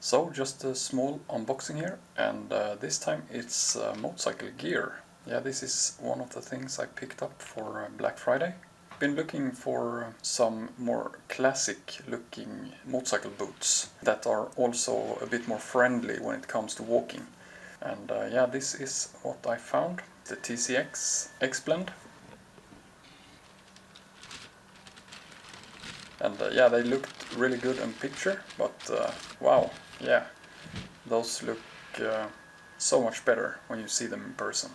So just a small unboxing here, and this time it's motorcycle gear. Yeah, this is one of the things I picked up for Black Friday. Been looking for some more classic looking motorcycle boots that are also a bit more friendly when it comes to walking. And yeah, this is what I found. The TCX X-Blend. And yeah, they looked really good in picture, but wow, yeah, those look so much better when you see them in person.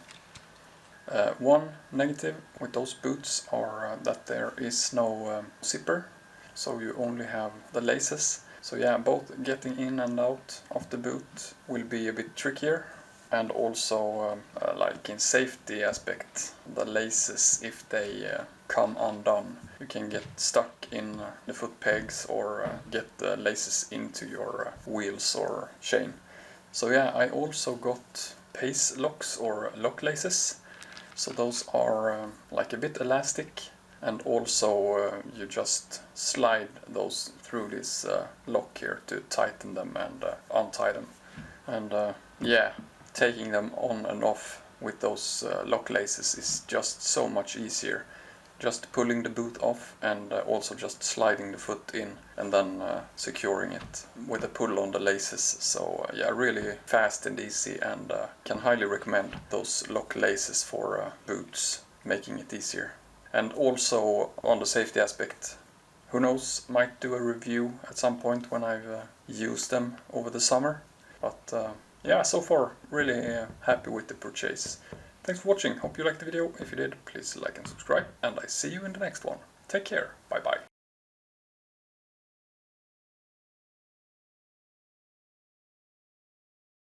One negative with those boots are that there is no zipper, so you only have the laces. So yeah, both getting in and out of the boot will be a bit trickier. And also, like in safety aspect, the laces, if they come undone, you can get stuck in the foot pegs or get the laces into your wheels or chain. So yeah, I also got pace locks or lock laces. So those are like a bit elastic, and also you just slide those through this lock here to tighten them and untie them. And yeah, taking them on and off with those lock laces is just so much easier. Just pulling the boot off and also just sliding the foot in and then securing it with a pull on the laces. So yeah, really fast and easy, and can highly recommend those lock laces for boots, making it easier. And also on the safety aspect, who knows, might do a review at some point when I've used them over the summer. But yeah, so far really happy with the purchase. Thanks for watching, hope you liked the video. If you did, please like and subscribe, and I see you in the next one. Take care, bye bye.